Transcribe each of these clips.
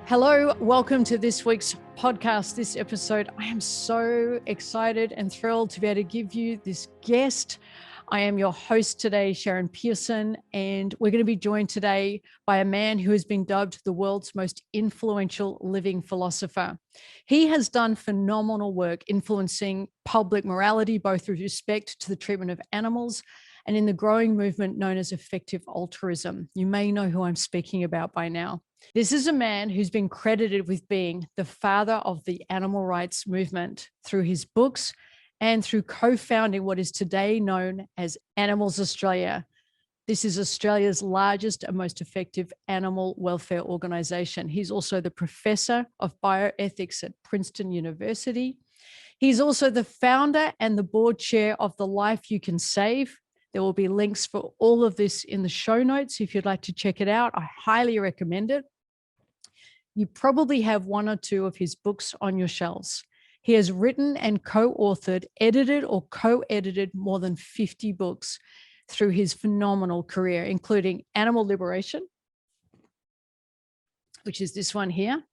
Hello, welcome to this week's podcast, this episode. I am so excited and thrilled to be able to give you this guest. I am your host today, Sharon Pearson, and we're going to be joined today by a man who has been dubbed the world's most influential living philosopher. He has done phenomenal work influencing public morality, both with respect to the treatment of animals and in the growing movement known as effective altruism. You may know who I'm speaking about by now. This is a man who's been credited with being the father of the animal rights movement through his books and through co-founding what is today known as Animals Australia. This is Australia's largest and most effective animal welfare organisation. He's also the professor of bioethics at Princeton University. He's also the founder and the board chair of The Life You Can Save. There will be links for all of this in the show notes. If you'd like to check it out, I highly recommend it. You probably have one or two of his books on your shelves. He has written and co-authored, edited or co-edited more than 50 books through his phenomenal career, including Animal Liberation, which is this one here.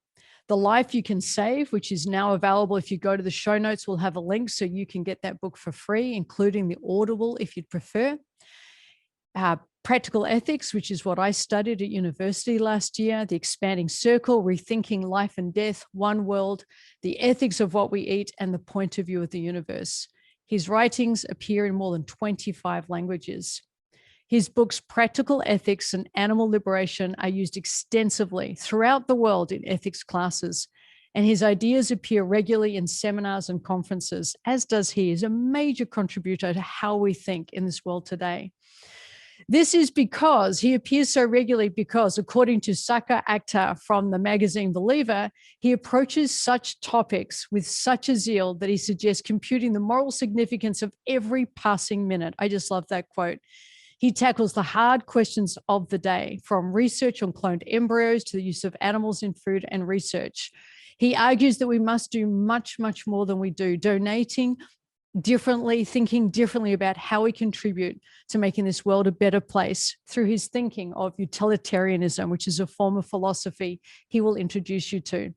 The Life You Can Save, which is now available. If you go to the show notes, we'll have a link so you can get that book for free, including the Audible if you'd prefer. Practical Ethics, which is what I studied at university last year. The Expanding Circle, Rethinking Life and Death, One World, The Ethics of What We Eat, and The Point of View of the Universe. His writings appear in more than 25 languages. His books, Practical Ethics and Animal Liberation, are used extensively throughout the world in ethics classes, and his ideas appear regularly in seminars and conferences, as does he. Is a major contributor to how we think in this world today. This is because he appears so regularly because, according to Saka Akhtar from the magazine Believer, he approaches such topics with such a zeal that he suggests computing the moral significance of every passing minute. I just love that quote. He tackles the hard questions of the day, from research on cloned embryos to the use of animals in food and research. He argues that we must do much, much more than we do, donating differently, thinking differently about how we contribute to making this world a better place through his thinking of utilitarianism, which is a form of philosophy he will introduce you to.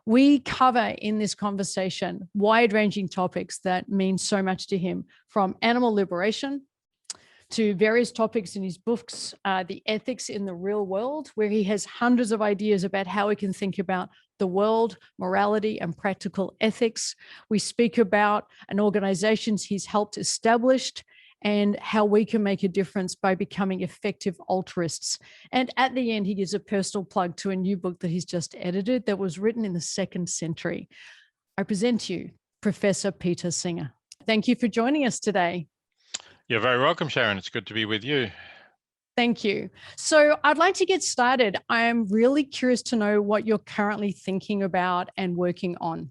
We cover in this conversation wide-ranging topics that mean so much to him, from animal liberation to various topics in his books, The Ethics in the Real World, where he has hundreds of ideas about how we can think about the world, morality, and practical ethics. We speak about an organization he's helped establish and how we can make a difference by becoming effective altruists. And at the end, he gives a personal plug to a new book that he's just edited that was written in the 2nd century. I present to you Professor Peter Singer. Thank you for joining us today. You're very welcome, Sharon. It's good to be with you. Thank you. So I'd like to get started. I'm really curious to know what you're currently thinking about and working on.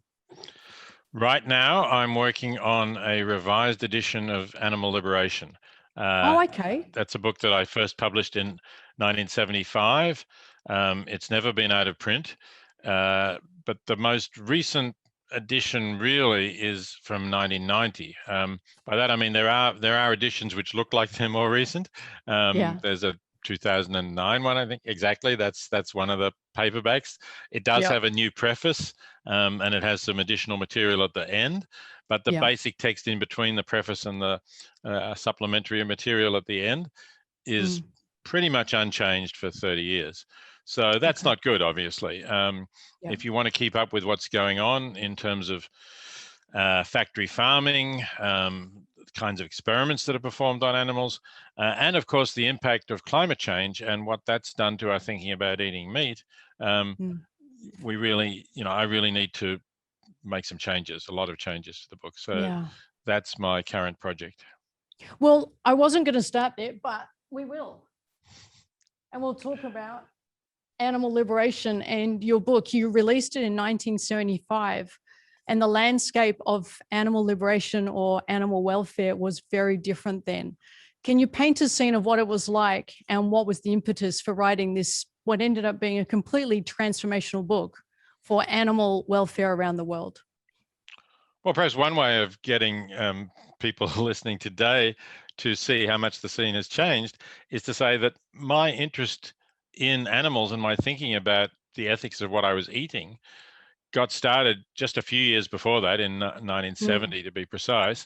Right now, I'm working on a revised edition of Animal Liberation. Okay. That's a book that I first published in 1975. It's never been out of print, but the most recent edition really is from 1990. By that I mean there are editions which look like they're more recent. There's a 2009 one, I think. Exactly, that's one of the paperbacks. It does have a new preface, and it has some additional material at the end, but the basic text in between the preface and the supplementary material at the end is pretty much unchanged for 30 years. So that's not good, obviously. If you want to keep up with what's going on in terms of factory farming, kinds of experiments that are performed on animals, and of course the impact of climate change and what that's done to our thinking about eating meat, we really, I really need to make some changes, a lot of changes to the book. So that's my current project. Well, I wasn't going to start there, but we will. And we'll talk about Animal Liberation and your book. You released it in 1975, and the landscape of animal liberation or animal welfare was very different then. Can you paint a scene of what it was like and what was the impetus for writing this, what ended up being a completely transformational book for animal welfare around the world? Well, perhaps one way of getting people listening today to see how much the scene has changed is to say that my interest in animals and my thinking about the ethics of what I was eating got started just a few years before that, in 1970 to be precise,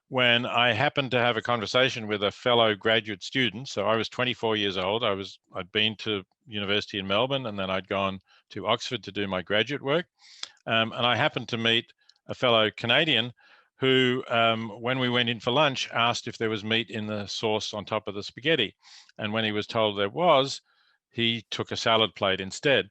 when I happened to have a conversation with a fellow graduate student. So I was 24 years old. I'd been to university in Melbourne, and then I'd gone to Oxford to do my graduate work. And I happened to meet a fellow Canadian who, when we went in for lunch, asked if there was meat in the sauce on top of the spaghetti. And when he was told there was, he took a salad plate instead.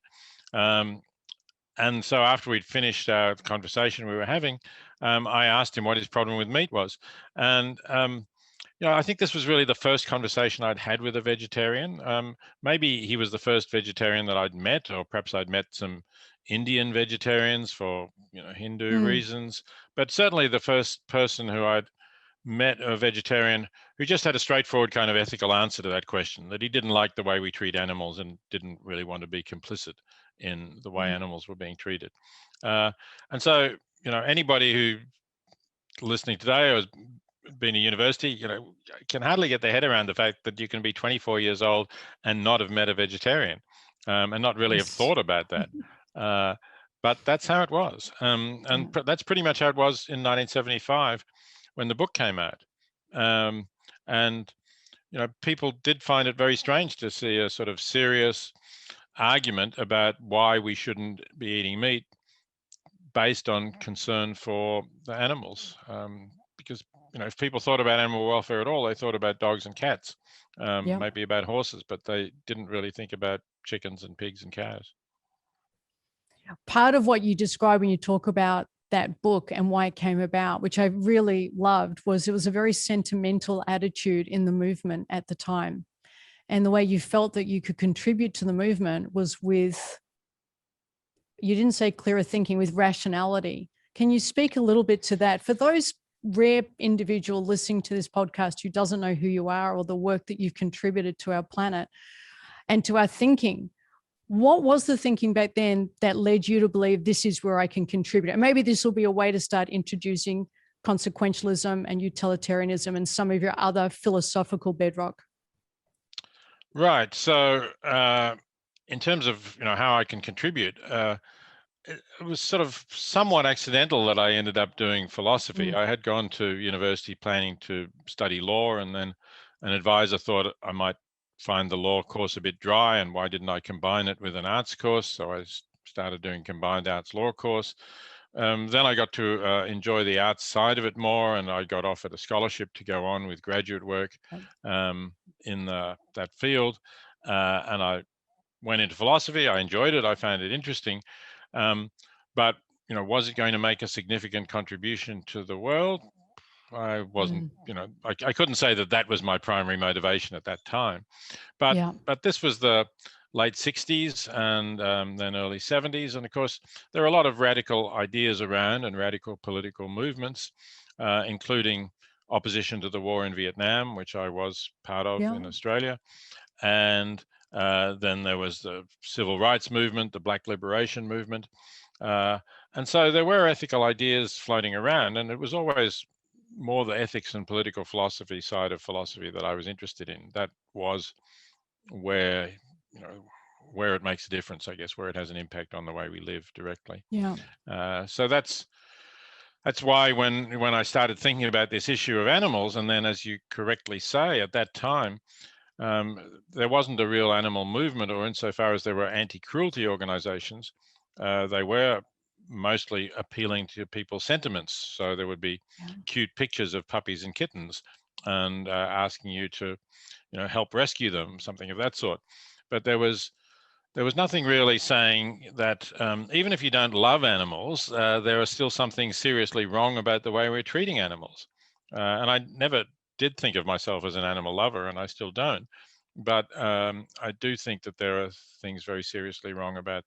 And so after we'd finished our conversation we were having, I asked him what his problem with meat was. And I think this was really the first conversation I'd had with a vegetarian. Maybe he was the first vegetarian that I'd met, or perhaps I'd met some Indian vegetarians for Hindu reasons, but certainly the first person who I'd met, a vegetarian who just had a straightforward kind of ethical answer to that question, that he didn't like the way we treat animals and didn't really want to be complicit in the way animals were being treated. And so, anybody who listening today or has been a university, can hardly get their head around the fact that you can be 24 years old and not have met a vegetarian, and not really have thought about that. But that's how it was. And that's pretty much how it was in 1975 when the book came out. And people did find it very strange to see a sort of serious argument about why we shouldn't be eating meat based on concern for the animals. Because if people thought about animal welfare at all, they thought about dogs and cats, maybe about horses, but they didn't really think about chickens and pigs and cows. Part of what you describe when you talk about that book and why it came about, which I really loved, was it was a very sentimental attitude in the movement at the time. And the way you felt that you could contribute to the movement was with, you didn't say clearer thinking, with rationality. Can you speak a little bit to that? For those rare individual listening to this podcast who doesn't know who you are or the work that you've contributed to our planet and to our thinking, what was the thinking back then that led you to believe this is where I can contribute? And maybe this will be a way to start introducing consequentialism and utilitarianism and some of your other philosophical bedrock. Right. So in terms of how I can contribute, it was sort of somewhat accidental that I ended up doing philosophy. I had gone to university planning to study law, and then an advisor thought I might find the law course a bit dry, and why didn't I combine it with an arts course? So I started doing combined arts law course. Then I got to enjoy the arts side of it more, and I got offered a scholarship to go on with graduate work in that field, and I went into philosophy. I enjoyed it. I found it interesting, but was it going to make a significant contribution to the world? I wasn't, I couldn't say that was my primary motivation at that time, but this was the late 60s and then early 70s. And of course, there are a lot of radical ideas around and radical political movements, including opposition to the war in Vietnam, which I was part of in Australia. And then there was the civil rights movement, the Black liberation movement. And so there were ethical ideas floating around, and it was always more the ethics and political philosophy side of philosophy that I was interested in. That was where, where it makes a difference, I guess, where it has an impact on the way we live directly. So that's why when I started thinking about this issue of animals, and then as you correctly say, at that time, there wasn't a real animal movement, or insofar as there were anti-cruelty organizations, they were mostly appealing to people's sentiments. So there would be cute pictures of puppies and kittens and asking you to, help rescue them, something of that sort. But there was nothing really saying that even if you don't love animals, there are still something seriously wrong about the way we're treating animals. And I never did think of myself as an animal lover, and I still don't. But I do think that there are things very seriously wrong about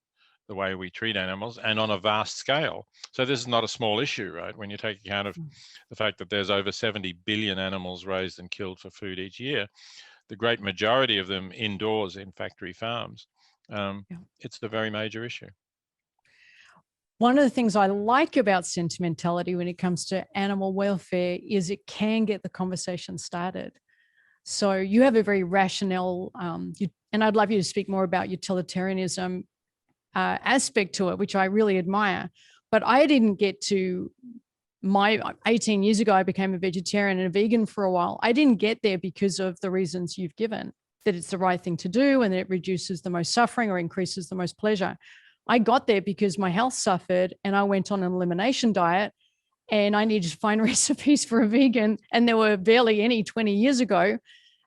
the way we treat animals, and on a vast scale. So this is not a small issue, right? When you take account of the fact that there's over 70 billion animals raised and killed for food each year, the great majority of them indoors in factory farms, it's a very major issue. One of the things I like about sentimentality when it comes to animal welfare is it can get the conversation started. So you have a very rational, and I'd love you to speak more about utilitarianism. aspect to it, which I really admire. But I didn't get to 18 years ago, I became a vegetarian and a vegan for a while. I didn't get there because of the reasons you've given, that it's the right thing to do and that it reduces the most suffering or increases the most pleasure. I got there because my health suffered and I went on an elimination diet and I needed to find recipes for a vegan. And there were barely any 20 years ago.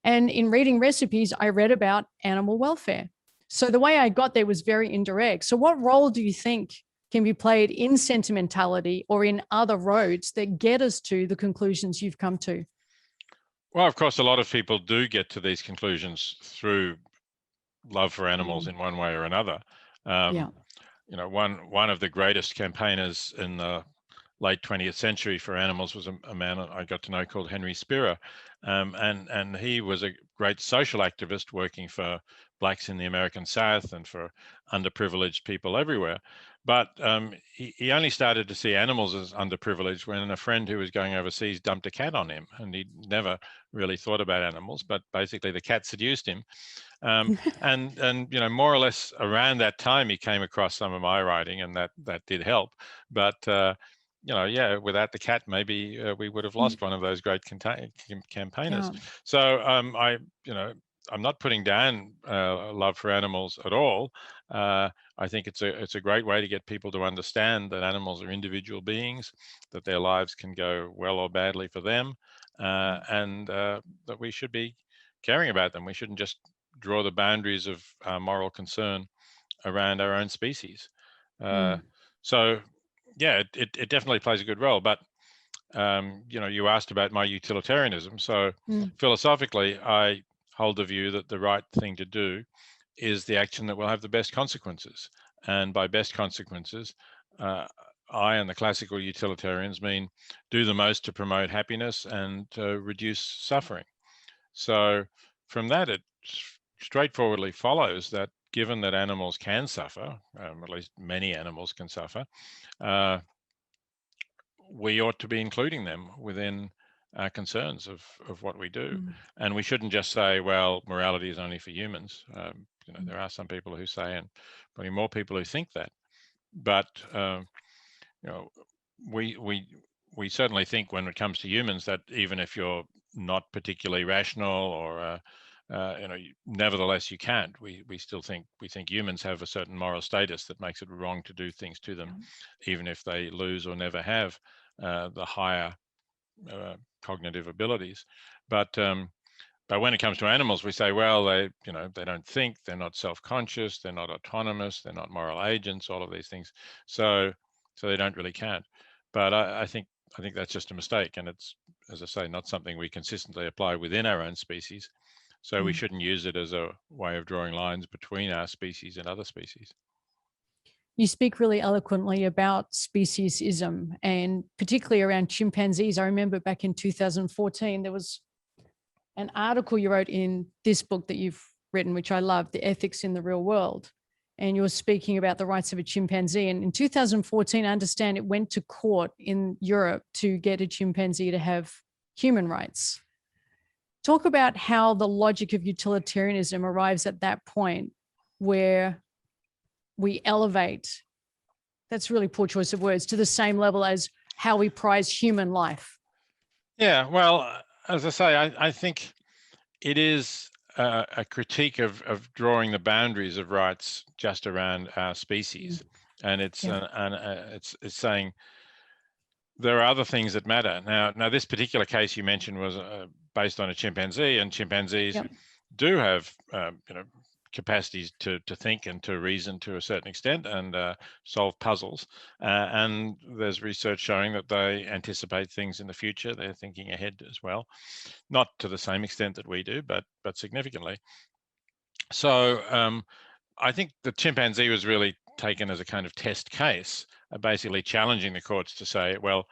And in reading recipes, I read about animal welfare. So the way I got there was very indirect. So what role do you think can be played in sentimentality or in other roads that get us to the conclusions you've come to? Well, of course, a lot of people do get to these conclusions through love for animals in one way or another. Yeah. You know, one of the greatest campaigners in the late 20th century for animals was a man I got to know called Henry Spira, and he was a great social activist working for blacks in the American South and for underprivileged people everywhere. But he only started to see animals as underprivileged when a friend who was going overseas dumped a cat on him, and he'd never really thought about animals, but basically the cat seduced him. And you know, more or less around that time, he came across some of my writing, and that did help. But you know, yeah, without the cat, maybe we would have lost one of those great campaigners. Yeah. So you know, I'm not putting down love for animals at all. I think it's a great way to get people to understand that animals are individual beings, that their lives can go well or badly for them, and that we should be caring about them. We shouldn't just draw the boundaries of moral concern around our own species. So yeah, it definitely plays a good role. But you know, you asked about my utilitarianism. So philosophically, I hold the view that the right thing to do is the action that will have the best consequences. And by best consequences, I and the classical utilitarians mean do the most to promote happiness and reduce suffering. So from that, it straightforwardly follows that given that animals can suffer, at least many animals can suffer, we ought to be including them within our concerns of what we do. And we shouldn't just say, well, morality is only for humans. You know, there are some people who say, and probably more people who think that. But you know, we certainly think when it comes to humans that even if you're not particularly rational or you know, nevertheless you can't. We still think humans have a certain moral status that makes it wrong to do things to them, even if they lose or never have the higher cognitive abilities. But when it comes to animals, we say, well, they don't think, they're not self-conscious, they're not autonomous, they're not moral agents, all of these things. So they don't really count. But I think that's just a mistake, and it's, as I say, not something we consistently apply within our own species. So we shouldn't use it as a way of drawing lines between our species and other species. You speak really eloquently about speciesism and particularly around chimpanzees. I remember back in 2014, there was an article you wrote in this book that you've written, which I love, The Ethics in the Real World. And you were speaking about the rights of a chimpanzee. And in 2014, I understand it went to court in Europe to get a chimpanzee to have human rights. Talk about how the logic of utilitarianism arrives at that point where we elevate, that's really poor choice of words, to the same level as how we prize human life. Yeah, well, as I say, I think it is a critique of drawing the boundaries of rights just around our species, and it's it's saying there are other things that matter. Now, this particular case you mentioned was based on a chimpanzee, and chimpanzees do have capacities to think and to reason to a certain extent and solve puzzles. And there's research showing that they anticipate things in the future. They're thinking ahead as well, not to the same extent that we do, but significantly. So I think the chimpanzee was really taken as a kind of test case, basically challenging the courts to say, well,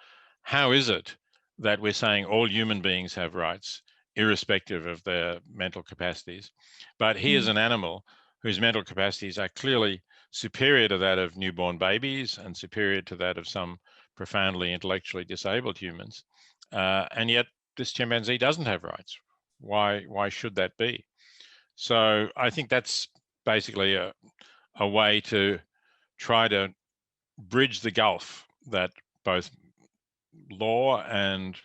how is it that we're saying all human beings have rights, irrespective of their mental capacities? But here's an animal whose mental capacities are clearly superior to that of newborn babies and superior to that of some profoundly intellectually disabled humans. And yet this chimpanzee doesn't have rights. Why should that be? So I think that's basically a way to try to bridge the gulf that both law and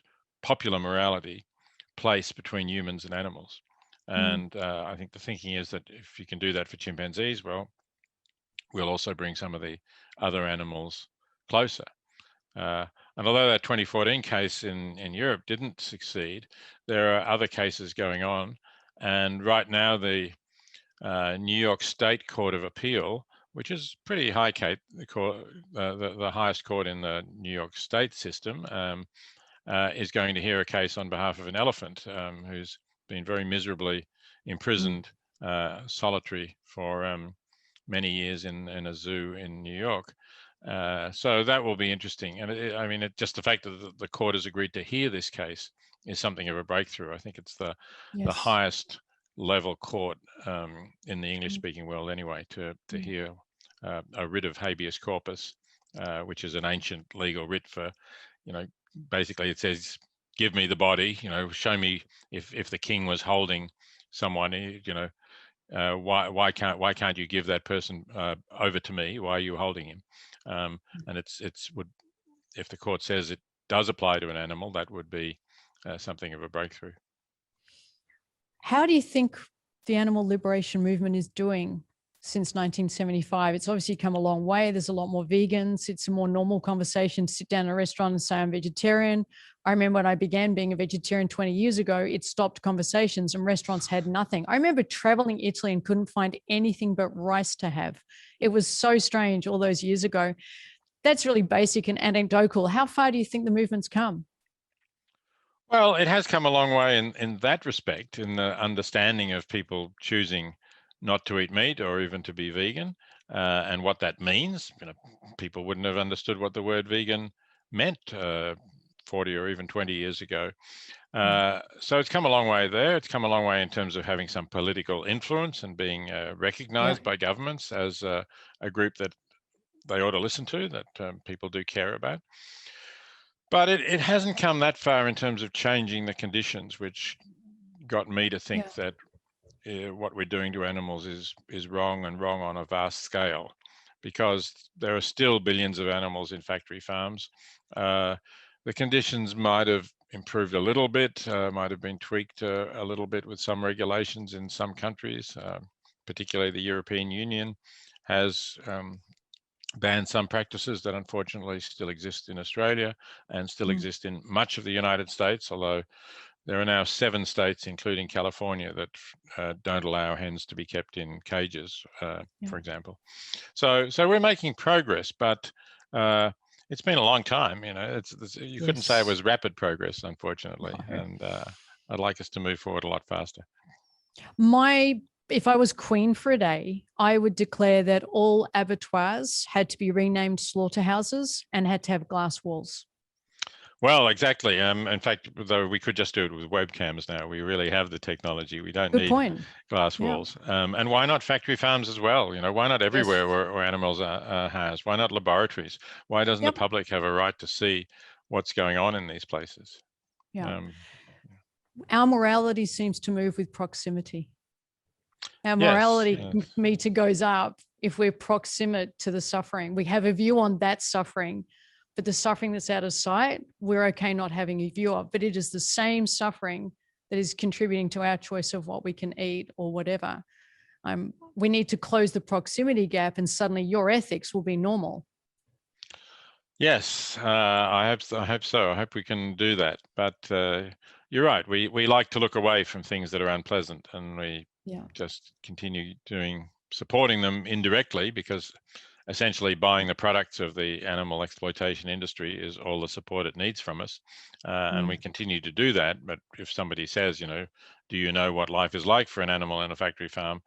popular morality place between humans and animals. And I think the thinking is that if you can do that for chimpanzees, well, we'll also bring some of the other animals closer. And although that 2014 case in Europe didn't succeed, there are other cases going on. And right now, the New York State Court of Appeal, which is pretty high, Kate, the highest court in the New York State system, is going to hear a case on behalf of an elephant who's been very miserably imprisoned, solitary for many years in a zoo in New York. So that will be interesting. And just the fact that the court has agreed to hear this case is something of a breakthrough. I think it's the highest level court in the English-speaking world anyway to hear a writ of habeas corpus, which is an ancient legal writ for, basically it says, give me the body, show me if the king was holding someone, why can't you give that person over to me? Why are you holding him? And if the court says it does apply to an animal, that would be something of a breakthrough. How do you think the animal liberation movement is doing since 1975? It's obviously come a long way. There's a lot more vegans. It's a more normal conversation to sit down in a restaurant and say, I'm vegetarian. I remember when I began being a vegetarian 20 years ago, it stopped conversations and restaurants had nothing. I remember traveling Italy and couldn't find anything but rice to have. It was so strange all those years ago. That's really basic and anecdotal. How far do you think the movement's come? Well, it has come a long way in that respect, in the understanding of people choosing not to eat meat or even to be vegan, and what that means. People wouldn't have understood what the word vegan meant 40 or even 20 years ago. So it's come a long way there. It's come a long way in terms of having some political influence and being recognized by governments as a group that they ought to listen to, that people do care about. But it hasn't come that far in terms of changing the conditions, which got me to think that what we're doing to animals is wrong, and wrong on a vast scale, because there are still billions of animals in factory farms. The conditions might have improved a little bit, might have been tweaked a little bit with some regulations in some countries, particularly the European Union has banned some practices that unfortunately still exist in Australia and still exist in much of the United States, although there are now 7 states, including California, that don't allow hens to be kept in cages, for example. So we're making progress, but it's been a long time. You couldn't say it was rapid progress, unfortunately, and I'd like us to move forward a lot faster. If I was queen for a day, I would declare that all abattoirs had to be renamed slaughterhouses and had to have glass walls. Well, exactly. In fact, though we could just do it with webcams now. We really have the technology. We don't need glass walls. And why not factory farms as well? Why not everywhere where animals are housed? Why not laboratories? Why doesn't the public have a right to see what's going on in these places? Our morality seems to move with proximity. Our morality meter goes up if we're proximate to the suffering. We have a view on that suffering, but the suffering that's out of sight, we're okay not having a view of. But it is the same suffering that is contributing to our choice of what we can eat or whatever. We need to close the proximity gap, and suddenly your ethics will be normal. Yes, I hope so. I hope we can do that. But you're right. We like to look away from things that are unpleasant, and we just continue supporting them indirectly, because essentially buying the products of the animal exploitation industry is all the support it needs from us. And we continue to do that. But if somebody says, do you know what life is like for an animal in a factory farm?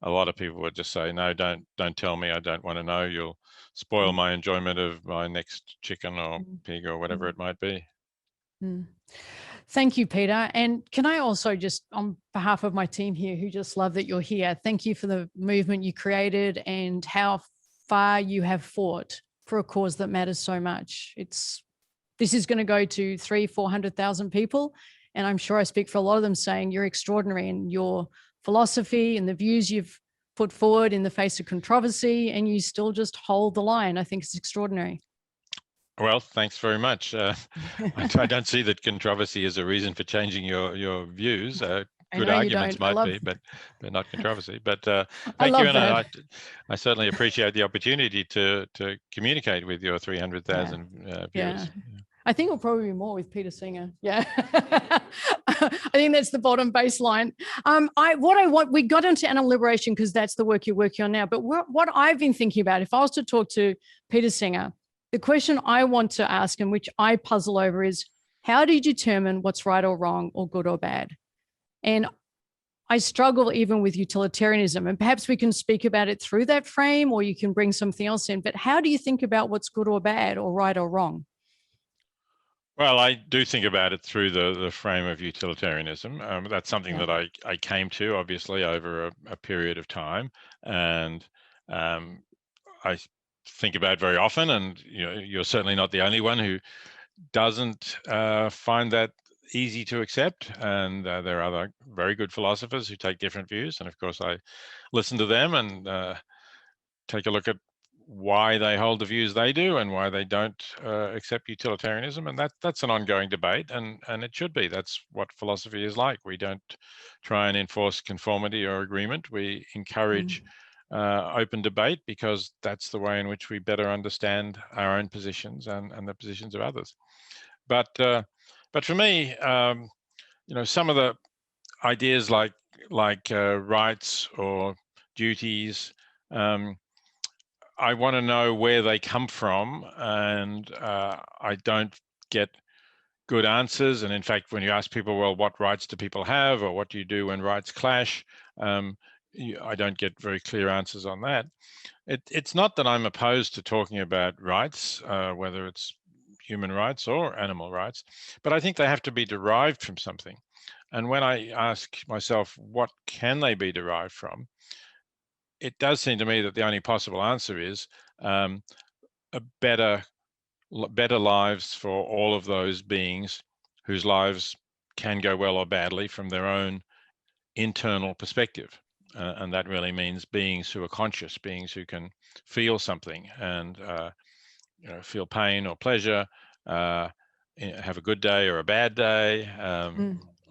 A lot of people would just say, no, don't tell me. I don't want to know. You'll spoil my enjoyment of my next chicken or pig or whatever it might be. Thank you, Peter. And can I also just, on behalf of my team here, who just love that you're here, thank you for the movement you created and how far you have fought for a cause that matters so much. This is going to go to 300,000-400,000 people. And I'm sure I speak for a lot of them saying you're extraordinary, and your philosophy and the views you've put forward in the face of controversy, and you still just hold the line. I think it's extraordinary. Well, thanks very much. I don't see that controversy is a reason for changing your views. Good arguments might be, but not controversy. But thank you, and I certainly appreciate the opportunity to communicate with your 300,000 viewers. Yeah. I think it'll probably be more with Peter Singer. Yeah. I think that's the bottom baseline. We got into animal liberation because that's the work you're working on now. But what I've been thinking about, if I was to talk to Peter Singer, the question I want to ask, and which I puzzle over, is how do you determine what's right or wrong or good or bad? And I struggle even with utilitarianism, and perhaps we can speak about it through that frame, or you can bring something else in. But how do you think about what's good or bad or right or wrong? Well, I do think about it through the frame of utilitarianism. That's something that I came to, obviously, over a period of time, and I think about very often. And you're certainly not the only one who doesn't find that easy to accept. And there are other very good philosophers who take different views, and of course, I listen to them and take a look at why they hold the views they do and why they don't accept utilitarianism. And that's an ongoing debate, and it should be. That's what philosophy is like. We don't try and enforce conformity or agreement. We encourage open debate, because that's the way in which we better understand our own positions and the positions of others. But for me, some of the ideas like rights or duties, I want to know where they come from, and I don't get good answers. And in fact, when you ask people, well, what rights do people have, or what do you do when rights clash, I don't get very clear answers on that. It's not that I'm opposed to talking about rights, whether it's human rights or animal rights, but I think they have to be derived from something. And when I ask myself, what can they be derived from? It does seem to me that the only possible answer is a better lives for all of those beings whose lives can go well or badly from their own internal perspective. And that really means beings who are conscious, beings who can feel something and feel pain or pleasure, have a good day or a bad day,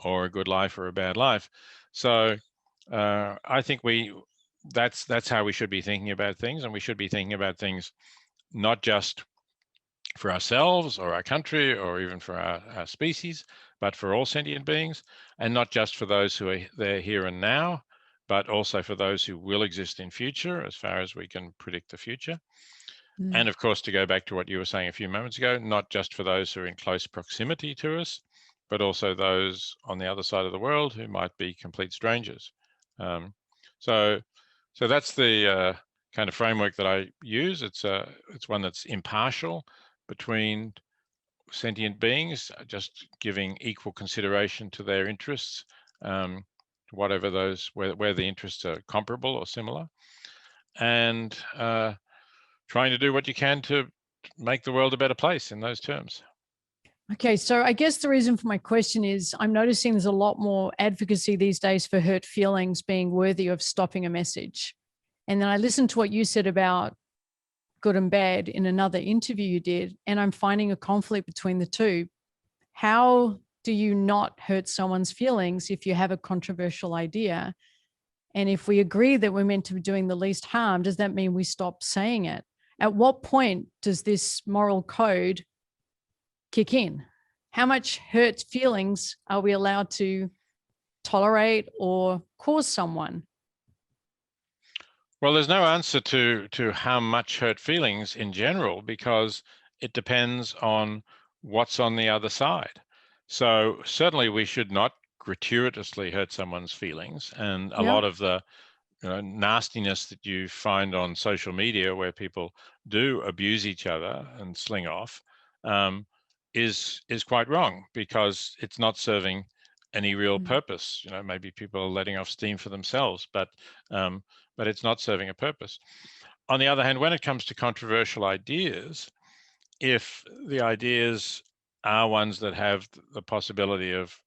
or a good life or a bad life. So I think that's how we should be thinking about things, and we should be thinking about things not just for ourselves or our country or even for our species, but for all sentient beings, and not just for those who are there here and now, but also for those who will exist in future, as far as we can predict the future. And of course, to go back to what you were saying a few moments ago, not just for those who are in close proximity to us, but also those on the other side of the world who might be complete strangers. So that's the kind of framework that I use. It's one that's impartial between sentient beings, just giving equal consideration to their interests, whatever those, where the interests are comparable or similar, and trying to do what you can to make the world a better place in those terms. Okay, so I guess the reason for my question is I'm noticing there's a lot more advocacy these days for hurt feelings being worthy of stopping a message. And then I listened to what you said about good and bad in another interview you did, and I'm finding a conflict between the two. How do you not hurt someone's feelings if you have a controversial idea? And if we agree that we're meant to be doing the least harm, does that mean we stop saying it? At what point does this moral code kick in? How much hurt feelings are we allowed to tolerate or cause someone? Well, there's no answer to how much hurt feelings in general, because it depends on what's on the other side. So certainly we should not gratuitously hurt someone's feelings. And a lot of the nastiness that you find on social media, where people do abuse each other and sling off, is quite wrong, because it's not serving any real purpose. Maybe people are letting off steam for themselves, but it's not serving a purpose. On the other hand, when it comes to controversial ideas, if the ideas are ones that have the possibility of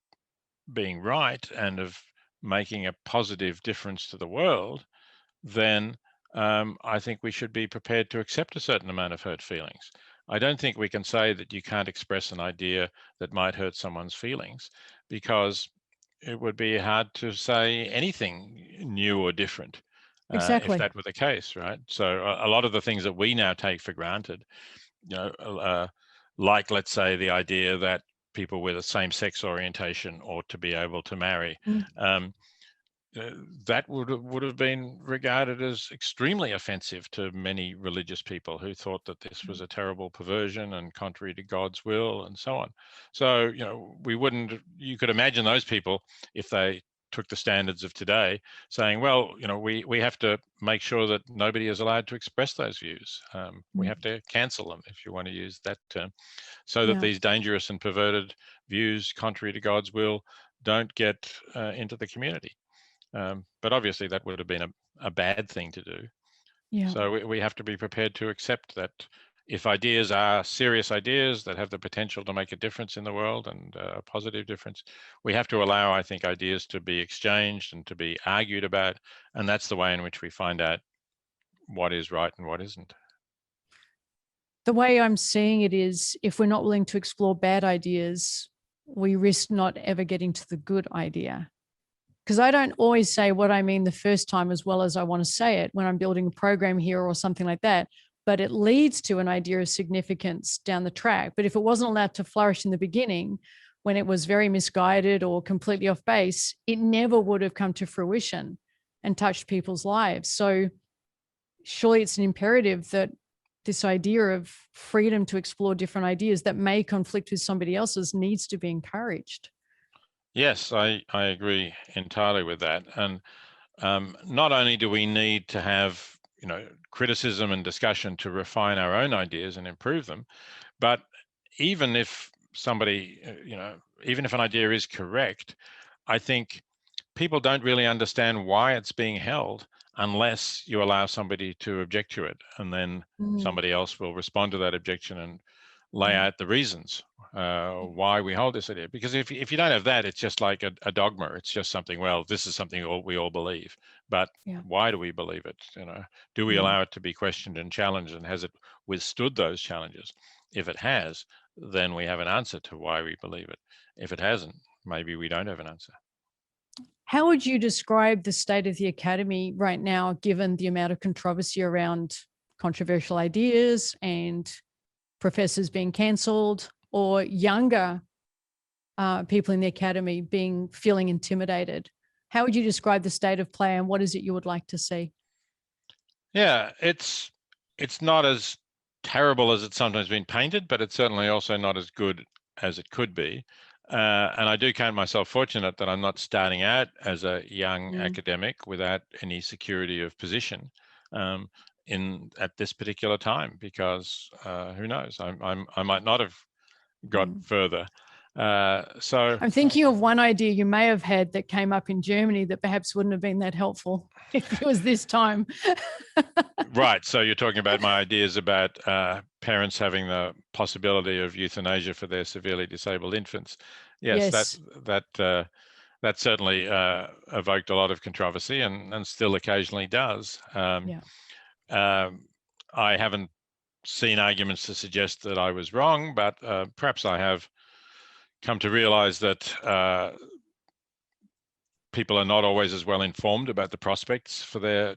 being right and of making a positive difference to the world, then I think we should be prepared to accept a certain amount of hurt feelings. I don't think we can say that you can't express an idea that might hurt someone's feelings, because it would be hard to say anything new or different if Exactly. that were the case, right? So a lot of the things that we now take for granted, like, let's say, the idea that people with a same-sex orientation ought to be able to marry, Mm. that would have been regarded as extremely offensive to many religious people who thought that this was a terrible perversion and contrary to God's will and so on. So, you could imagine those people, if they took the standards of today, saying, well, we have to make sure that nobody is allowed to express those views. We have to cancel them, if you want to use that term, so that Yeah. these dangerous and perverted views contrary to God's will don't get into the community. But obviously that would have been a bad thing to do. Yeah. So we have to be prepared to accept that if ideas are serious ideas that have the potential to make a difference in the world, and a positive difference, we have to allow, I think, ideas to be exchanged and to be argued about. And that's the way in which we find out what is right and what isn't. The way I'm seeing it is, if we're not willing to explore bad ideas, we risk not ever getting to the good idea. Because I don't always say what I mean the first time as well as I want to say it when I'm building a program here or something like that. But it leads to an idea of significance down the track. But if it wasn't allowed to flourish in the beginning, when it was very misguided or completely off base, it never would have come to fruition and touched people's lives. So surely it's an imperative that this idea of freedom to explore different ideas that may conflict with somebody else's needs to be encouraged. Yes, I agree entirely with that. And not only do we need to have criticism and discussion to refine our own ideas and improve them, but even if somebody, even if an idea is correct, I think people don't really understand why it's being held unless you allow somebody to object to it, and then somebody else will respond to that objection and lay out the reasons why we hold this idea. Because if you don't have that, it's just like a dogma. It's just something, well, this is something we all believe, but why do we believe it? Do we allow it to be questioned and challenged, and has it withstood those challenges? If it has, then we have an answer to why we believe it. If it hasn't, maybe we don't have an answer. How would you describe the state of the academy right now, given the amount of controversy around controversial ideas and professors being cancelled, or younger people in the academy feeling intimidated? How would you describe the state of play, and what is it you would like to see? Yeah, it's not as terrible as it's sometimes been painted, but it's certainly also not as good as it could be. And I do count myself fortunate that I'm not starting out as a young academic without any security of position at this particular time, because who knows, I might not have got further. So I'm thinking of one idea you may have had that came up in Germany that perhaps wouldn't have been that helpful if it was this time. Right. So you're talking about my ideas about parents having the possibility of euthanasia for their severely disabled infants. Yes. That certainly evoked a lot of controversy, and still occasionally does. I haven't seen arguments to suggest that I was wrong, but perhaps I have come to realize that people are not always as well informed about the prospects for their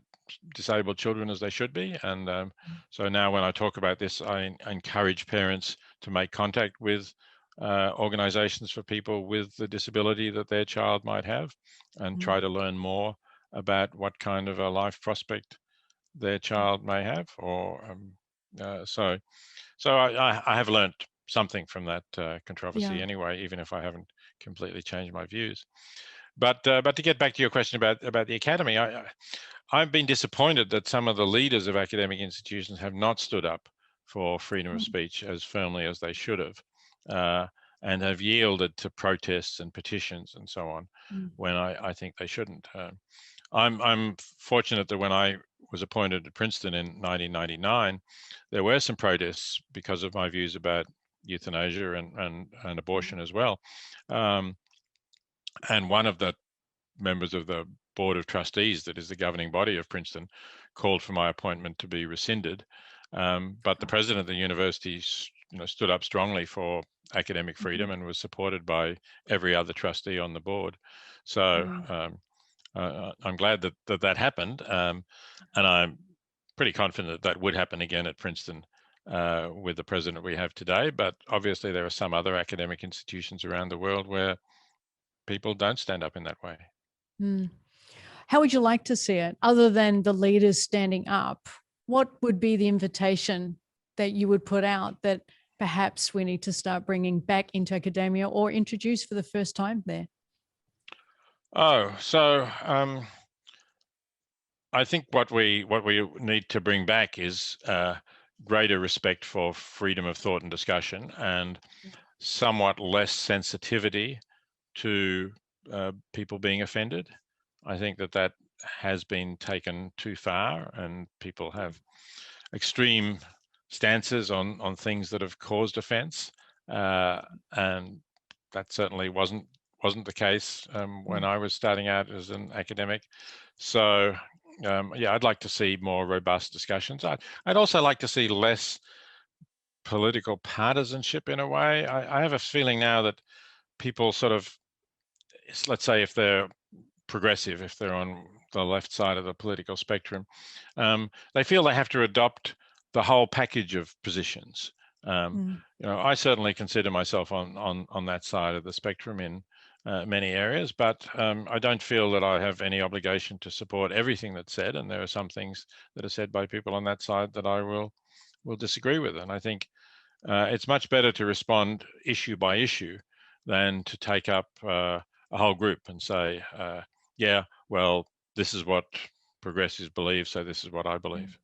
disabled children as they should be. And so now when I talk about this, I encourage parents to make contact with organizations for people with the disability that their child might have, and try to learn more about what kind of a life prospect their child may have. So I have learned something from that controversy anyway, even if I haven't completely changed my views. But to get back to your question about the academy, I've been disappointed that some of the leaders of academic institutions have not stood up for freedom of speech as firmly as they should have, and have yielded to protests and petitions and so on, when I think they shouldn't. I'm fortunate that when I was appointed at Princeton in 1999, there were some protests because of my views about euthanasia and abortion as well. And one of the members of the Board of Trustees, that is the governing body of Princeton, called for my appointment to be rescinded. But the president of the university stood up strongly for academic freedom and was supported by every other trustee on the board. So I'm glad that happened, and I'm pretty confident that would happen again at Princeton with the president we have today. But obviously there are some other academic institutions around the world where people don't stand up in that way. How would you like to see it, other than the leaders standing up? What would be the invitation that you would put out that perhaps we need to start bringing back into academia or introduce for the first time there? Oh, so I think what we need to bring back is greater respect for freedom of thought and discussion, and somewhat less sensitivity to people being offended. I think that has been taken too far, and people have extreme stances on things that have caused offense, and that certainly wasn't the case when I was starting out as an academic. So yeah, I'd like to see more robust discussions. I'd also like to see less political partisanship in a way. I have a feeling now that people sort of, let's say if they're progressive, if they're on the left side of the political spectrum, they feel they have to adopt the whole package of positions. I certainly consider myself on that side of the spectrum in many areas, but I don't feel that I have any obligation to support everything that's said. And there are some things that are said by people on that side that I will disagree with. And I think it's much better to respond issue by issue than to take up a whole group and say, yeah, well, this is what progressives believe, so this is what I believe.